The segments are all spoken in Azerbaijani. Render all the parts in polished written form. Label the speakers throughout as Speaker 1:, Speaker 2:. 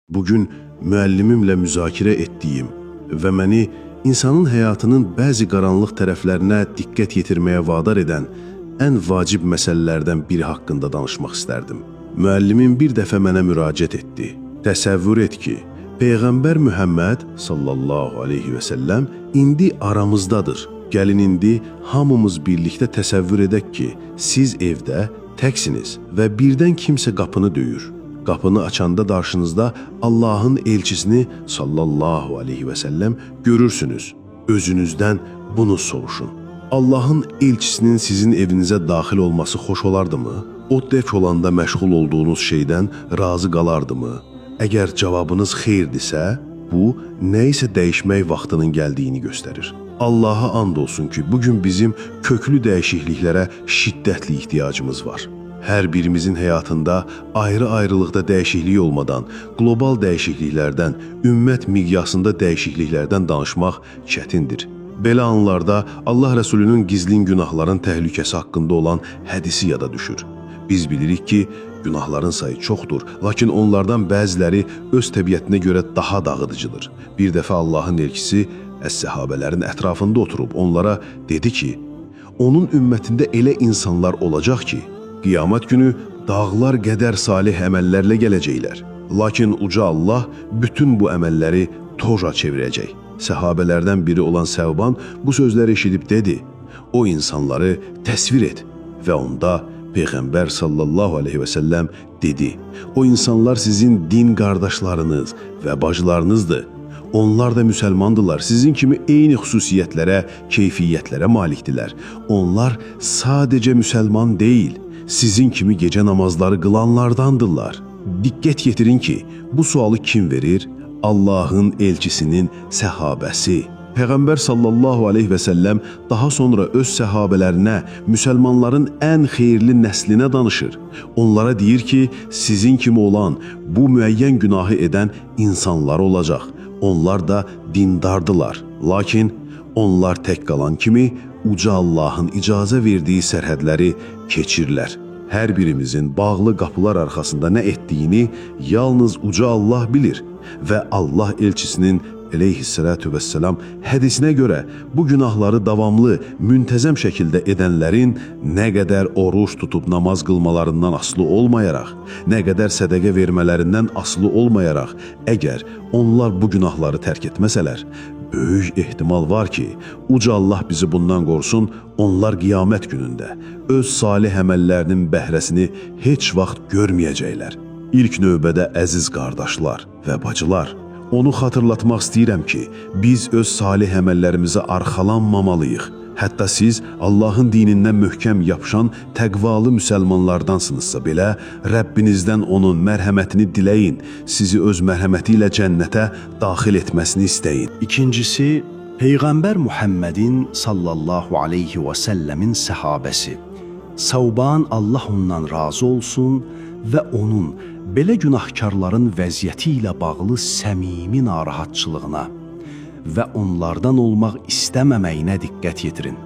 Speaker 1: Bugün müəllimimlə müzakirə etdiyim və məni insanın həyatının bəzi qaranlıq tərəflərinə diqqət yetirməyə vadar edən ən vacib məsələlərdən biri haqqında danışmaq istərdim. Müəllimim bir dəfə mənə müraciət etdi. Təsəvvür et ki, Peyğəmbər Mühəmməd sallallahu aleyhi və səlləm indi aramızdadır. Gəlin indi hamımız birlikdə təsəvvür edək ki, siz evdə təksiniz və birdən kimsə qapını döyür. Qapını açanda qarşınızda Allahın elçisini sallallahu aleyhi və səlləm görürsünüz. Özünüzdən bunu soruşun. Allahın elçisinin sizin evinizə daxil olması xoş olardımı? O dəf olanda məşğul olduğunuz şeydən razı qalardımı? Əgər cavabınız xeyirdirsə, bu nəyisə dəyişmək vaxtının gəldiyini göstərir. Allaha and olsun ki, bugün bizim köklü dəyişikliklərə şiddətli ehtiyacımız var. Hər birimizin həyatında ayrı-ayrılıqda dəyişiklik olmadan, qlobal dəyişikliklərdən, ümmət miqyasında dəyişikliklərdən danışmaq çətindir. Belə anlarda Allah Rəsulünün gizlin günahların təhlükəsi haqqında olan hədisi yada düşür. Biz bilirik ki, günahların sayı çoxdur, lakin onlardan bəziləri öz təbiətinə görə daha dağıdıcıdır. Bir dəfə Allahın elçisi əs-səhabələrin ətrafında oturub onlara dedi ki, onun ümmətində elə insanlar olacaq ki, qiyamət günü dağlar qədər salih əməllərlə gələcəklər. Lakin uca Allah bütün bu əməlləri toja çevirəcək. Səhabələrdən biri olan Səvban bu sözləri eşidib dedi, o insanları təsvir et və onda Peyğəmbər sallallahu aleyhi və səlləm dedi, o insanlar sizin din qardaşlarınız və bacılarınızdır. Onlar da müsəlmandırlar, sizin kimi eyni xüsusiyyətlərə, keyfiyyətlərə malikdirlər. Onlar sadəcə müsəlman deyil, sizin kimi gecə namazları qılanlardandırlar. Diqqət yetirin ki, bu sualı kim verir? Allahın elçisinin səhabəsi. Peyğəmbər sallallahu aleyhi və səlləm daha sonra öz səhabələrinə, müsəlmanların ən xeyirli nəslinə danışır. Onlara deyir ki, sizin kimi olan, bu müəyyən günahı edən insanlar olacaq. Onlar da dindardılar. Lakin onlar tək qalan kimi uca Allahın icazə verdiyi sərhədləri keçirlər. Hər birimizin bağlı qapılar arxasında nə etdiyini yalnız uca Allah bilir və Allah elçisinin əleyhissalatu vesselam hədisinə görə bu günahları davamlı, müntəzəm şəkildə edənlərin nə qədər oruç tutub namaz qılmalarından asılı olmayaraq, nə qədər sədəqə vermələrindən asılı olmayaraq, əgər onlar bu günahları tərk etməsələr, böyük ehtimal var ki, uca Allah bizi bundan qorusun, onlar qiyamət günündə öz salih əməllərinin bəhrəsini heç vaxt görməyəcəklər. İlk növbədə əziz qardaşlar və bacılar, onu xatırlatmaq istəyirəm ki, biz öz salih əməllərimizə arxalanmamalıyıq. Hətta siz Allahın dinindən möhkəm yapışan təqvalı müsəlmanlardansınızsa belə, Rəbbinizdən onun mərhəmətini diləyin, sizi öz mərhəməti ilə cənnətə daxil etməsini istəyin.
Speaker 2: İkincisi, Peyğəmbər Muhammedin sallallahu aleyhi və səlləmin səhabəsi. Səvban Allah ondan razı olsun və onun belə günahkarların vəziyyəti ilə bağlı səmimi narahatçılığına və onlardan olmaq istəməməyinə diqqət yetirin.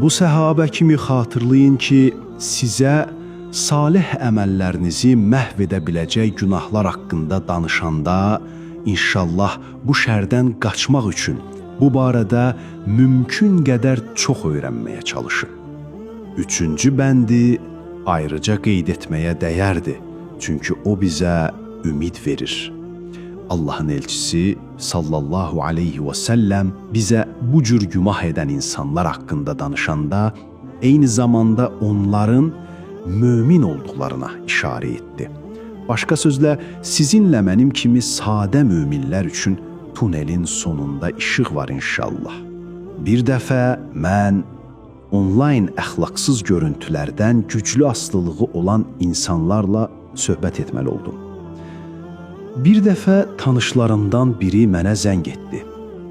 Speaker 2: Bu səhabə kimi xatırlayın ki, sizə salih əməllərinizi məhv edə biləcək günahlar haqqında danışanda, inşallah bu şərdən qaçmaq üçün bu barədə mümkün qədər çox öyrənməyə çalışın. Üçüncü bəndi ayrıca qeyd etməyə dəyərdir. Çünki o bizə ümid verir. Allahın elçisi sallallahu aleyhi və səlləm bizə bu cür günah edən insanlar haqqında danışanda eyni zamanda onların mömin olduqlarına işarə etdi. Başqa sözlə, sizinlə mənim kimi sadə möminlər üçün tunelin sonunda işıq var inşallah. Bir dəfə mən onlayn əxlaqsız görüntülərdən güclü asılılığı olan insanlarla söhbət etməli oldum. Bir dəfə tanışlarımdan biri mənə zəng etdi.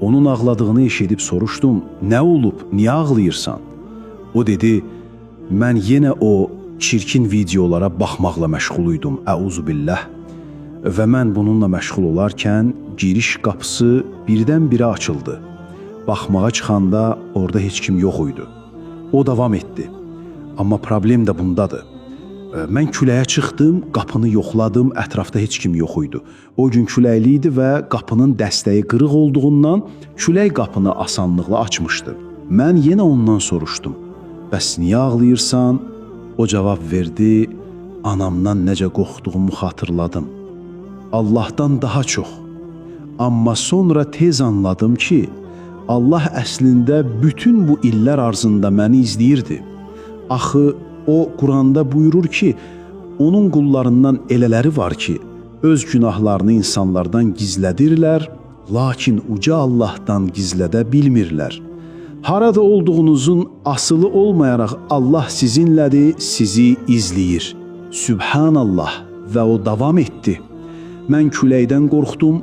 Speaker 2: Onun ağladığını eşidib soruşdum, nə olub, niyə ağlayırsan? O dedi, mən yenə o çirkin videolara baxmaqla məşğul idim, əuzubillah. Və mən bununla məşğul olarkən giriş qapısı birdən-birə açıldı. Baxmağa çıxanda orada heç kim yox idi. O davam etdi. Amma problem də bundadır. Mən küləyə çıxdım, qapını yoxladım, ətrafda heç kim yox idi. O gün küləkli idi və qapının dəstəyi qırıq olduğundan külək qapını asanlıqla açmışdı. Mən yenə ondan soruşdum. Bəs niyə ağlayırsan? O cavab verdi, anamdan necə qorxduğumu xatırladım. Allahdan daha çox. Amma sonra tez anladım ki, Allah əslində bütün bu illər arzında məni izləyirdi. Axı o Quranda buyurur ki, onun qullarından elələri var ki, öz günahlarını insanlardan gizlədirlər, lakin uca Allahdan gizlədə bilmirlər. Harada olduğunuzun asılı olmayaraq Allah sizinlədir, sizi izləyir. Sübhanallah və o davam etdi. Mən küləkdən qorxdum,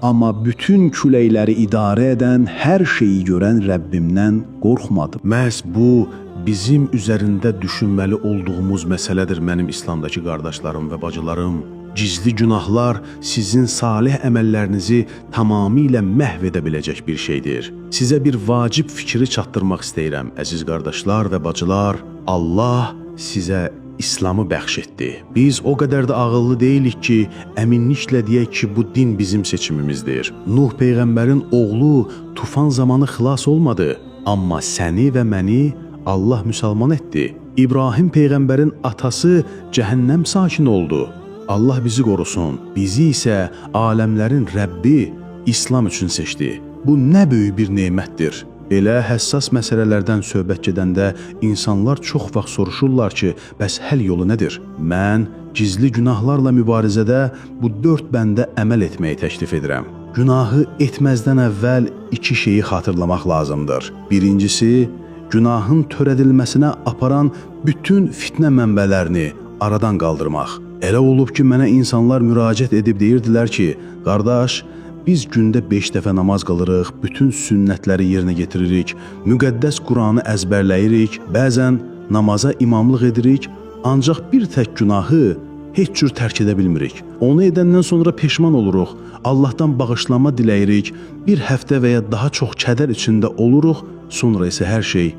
Speaker 2: amma bütün küləkləri idarə edən, hər şeyi görən Rəbbimdən qorxmadım.
Speaker 1: Məhz bu bizim üzərində düşünməli olduğumuz məsələdir mənim İslamdakı qardaşlarım və bacılarım. Gizli günahlar sizin salih əməllərinizi tamamilə məhv edə biləcək bir şeydir. Sizə bir vacib fikri çatdırmaq istəyirəm, əziz qardaşlar və bacılar. Allah sizə İslamı bəxş etdi. Biz o qədər də ağıllı deyilik ki, əminliklə deyək ki, bu din bizim seçimimizdir. Nuh Peyğəmbərin oğlu tufan zamanı xilas olmadı, amma səni və məni Allah müsəlman etdi. İbrahim Peyğəmbərin atası cəhənnəm sakini oldu. Allah bizi qorusun, bizi isə aləmlərin Rəbbi İslam üçün seçdi. Bu nə böyük bir nemətdir. Belə həssas məsələlərdən söhbət gedəndə insanlar çox vaxt soruşurlar ki, bəs həll yolu nədir? Mən gizli günahlarla mübarizədə bu 4 bəndə əməl etməyi təklif edirəm. Günahı etməzdən əvvəl 2 şeyi xatırlamaq lazımdır. Birincisi, günahın törədilməsinə aparan bütün fitnə mənbələrini aradan qaldırmaq. Elə olub ki, mənə insanlar müraciət edib deyirdilər ki, qardaş, biz gündə 5 dəfə namaz qılırıq, bütün sünnətləri yerinə getiririk, müqəddəs Quranı əzbərləyirik, bəzən namaza imamlıq edirik, ancaq bir tək günahı heç cür tərk edə bilmirik. Onu edəndən sonra peşman oluruq, Allahdan bağışlama diləyirik, bir həftə və ya daha çox kədər içində oluruq, sonra isə hər şey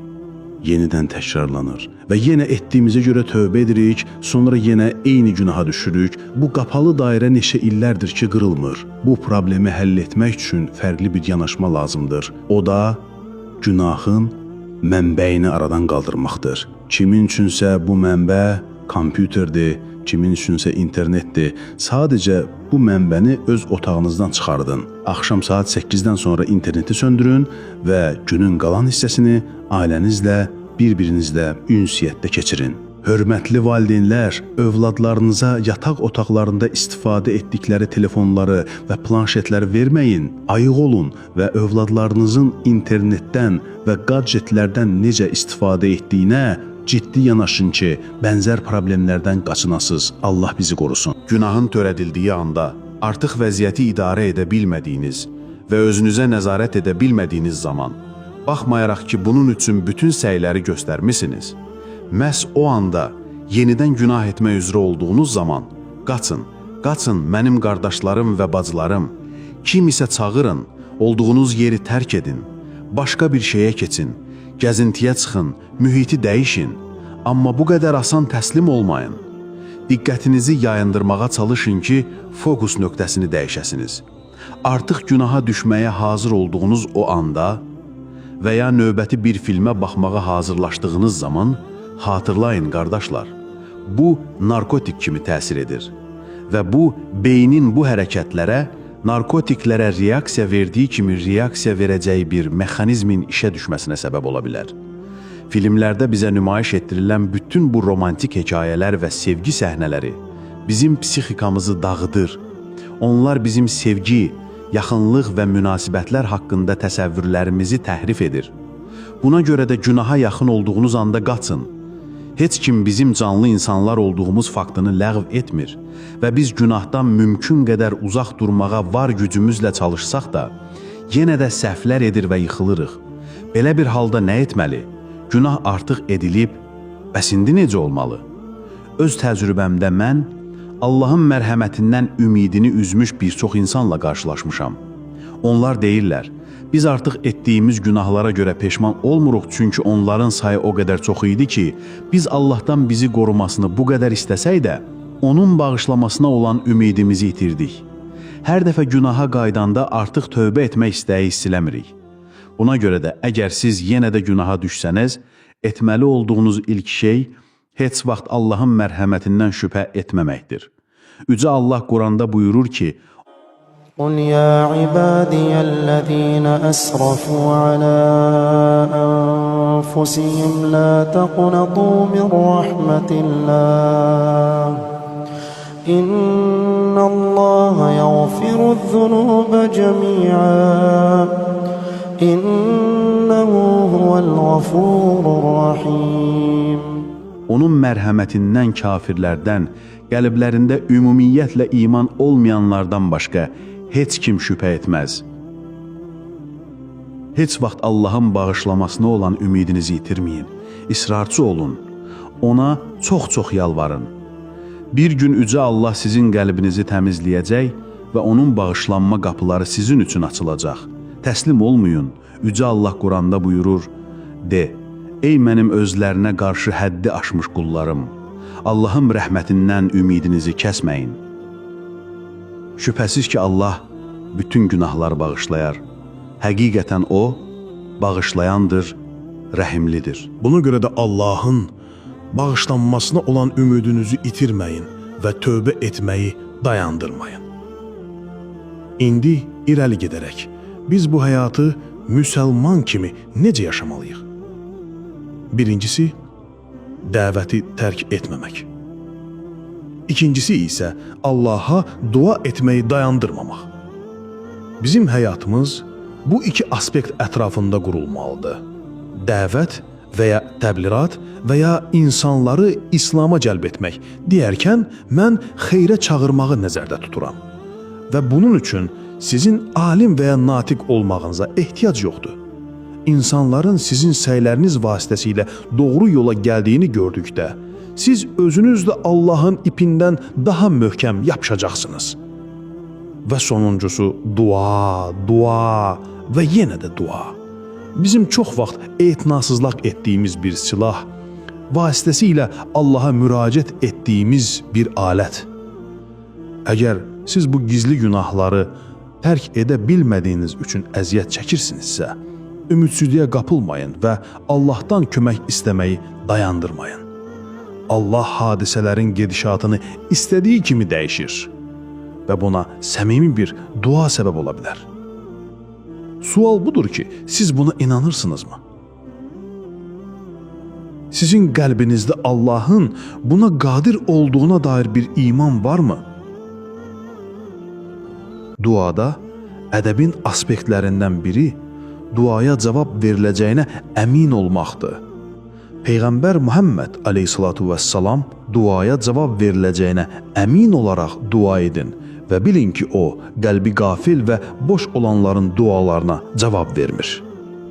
Speaker 1: yenidən təkrarlanır və yenə etdiyimizə görə tövbə edirik, sonra yenə eyni günaha düşürük. Bu qapalı dairə neçə illərdir ki, qırılmır. Bu problemi həll etmək üçün fərqli bir yanaşma lazımdır. O da günahın mənbəyini aradan qaldırmaqdır. Kimin üçünsə bu mənbə kompüterdir, kimin üçünsə internetdir. Sadəcə bu mənbəni öz otağınızdan çıxardın. Axşam saat 8-dən sonra interneti söndürün və günün qalan hissəsini ailənizlə, bir-birinizlə ünsiyyətdə keçirin. Hörmətli valideynlər, övladlarınıza yataq otaqlarında istifadə etdikləri telefonları və planşetləri verməyin. Ayıq olun və övladlarınızın internetdən və gadjetlərdən necə istifadə etdiyinə ciddi yanaşın ki, bənzər problemlərdən qaçınasınız. Allah bizi qorusun. Günahın törədildiyi anda artıq vəziyyəti idarə edə bilmədiyiniz və özünüzə nəzarət edə bilmədiyiniz zaman, baxmayaraq ki, bunun üçün bütün səyləri göstərmisiniz, məhz o anda yenidən günah etmə üzrə olduğunuz zaman qaçın mənim qardaşlarım və bacılarım, kim isə çağırın, olduğunuz yeri tərk edin, başqa bir şeyə keçin, gəzintiyə çıxın, mühiti dəyişin, amma bu qədər asan təslim olmayın. Diqqətinizi yayındırmağa çalışın ki, fokus nöqtəsini dəyişəsiniz. Artıq günaha düşməyə hazır olduğunuz o anda və ya növbəti bir filmə baxmağa hazırlaşdığınız zaman xatırlayın qardaşlar, bu narkotik kimi təsir edir və bu beynin bu hərəkətlərə, narkotiklərə reaksiya verdiyi kimi reaksiya verəcəyi bir mexanizmin işə düşməsinə səbəb ola bilər. Filmlərdə bizə nümayiş etdirilən bütün bu romantik hekayələr və sevgi səhnələri bizim psixikamızı dağıdır. Onlar bizim sevgi, yaxınlıq və münasibətlər haqqında təsəvvürlərimizi təhrif edir. Buna görə də günaha yaxın olduğunuz anda qaçın. Heç kim bizim canlı insanlar olduğumuz faktını ləğv etmir və biz günahdan mümkün qədər uzaq durmağa var gücümüzlə çalışsaq da, yenə də səhvlər edir və yıxılırıq. Belə bir halda nə etməli? Günah artıq edilib, bəs indi necə olmalı? Öz təcrübəmdə mən Allahın mərhəmətindən ümidini üzmüş bir çox insanla qarşılaşmışam. Onlar deyirlər,
Speaker 3: Biz artıq etdiyimiz günahlara görə peşman olmuruq, çünki onların sayı o qədər çox idi ki, biz Allahdan bizi qorumasını bu qədər istəsək də, onun bağışlamasına olan ümidimizi itirdik. Hər dəfə günaha qaydanda artıq tövbə etmək istəyi siləmirik. Buna görə də əgər siz yenə də günaha düşsəniz, etməli olduğunuz ilk şey heç vaxt Allahın mərhəmətindən şübhə etməməkdir. Yüce Allah Quranda buyurur ki,
Speaker 4: قل يا عبادي الذين أسرفوا على أنفسهم لا تقنطوا من رحمة الله إن الله يغفر الذنوب جميعا إنه هو الغفور الرحيم.
Speaker 3: onun mərhəmətindən kafirlərdən, qəlblərində ümumiyyətlə iman olmayanlardan başqa heç kim şübhə etməz. Heç vaxt Allahın bağışlamasına olan ümidinizi itirməyin. İsrarcı olun. Ona çox-çox yalvarın. Bir gün Yüce Allah sizin qəlbinizi təmizləyəcək və onun bağışlanma qapıları sizin üçün açılacaq. Təslim olmayın. Yüce Allah Quranda buyurur, de, ey mənim özlərinə qarşı həddi aşmış qullarım, Allahın rəhmətindən ümidinizi kəsməyin. Şübhəsiz ki, Allah bütün günahları bağışlayar. Həqiqətən O, bağışlayandır, rəhimlidir.
Speaker 5: Buna görə də Allahın bağışlanmasına olan ümidinizi itirməyin və tövbə etməyi dayandırmayın. İndi irəli gedərək, biz bu həyatı müsəlman kimi necə yaşamalıyıq? Birincisi, dəvəti tərk etməmək. İkincisi isə Allaha dua etməyi dayandırmamaq. Bizim həyatımız bu iki aspekt ətrafında qurulmalıdır. Dəvət və ya təbliğat və ya insanları İslam'a cəlb etmək deyərkən mən xeyrə çağırmağı nəzərdə tuturam. Və bunun üçün sizin alim və ya natiq olmağınıza ehtiyac yoxdur. İnsanların sizin səyləriniz vasitəsilə doğru yola gəldiyini gördükdə, siz özünüz də Allahın ipindən daha möhkəm yapışacaqsınız. Və sonuncusu dua, dua və yenə də dua. Bizim çox vaxt etinasızlıq etdiyimiz bir silah, vasitəsilə Allaha müraciət etdiyimiz bir alət. Əgər siz bu gizli günahları tərk edə bilmədiyiniz üçün əziyyət çəkirsinizsə, ümidsizliyə qapılmayın və Allahdan kömək istəməyi dayandırmayın. Allah hadisələrin gedişatını istədiyi kimi dəyişir və buna səmimi bir dua səbəb ola bilər. Sual budur ki, siz buna inanırsınızmı? Sizin qəlbinizdə Allahın buna qadir olduğuna dair bir iman varmı? Duada ədəbin aspektlərindən biri duaya cavab veriləcəyinə əmin olmaqdır. Peyğəmbər Muhammed aleyhissalatu vesselam duaya cavab veriləcəyinə əmin olaraq dua edin və bilin ki, o qəlbi qafil və boş olanların dualarına cavab vermir.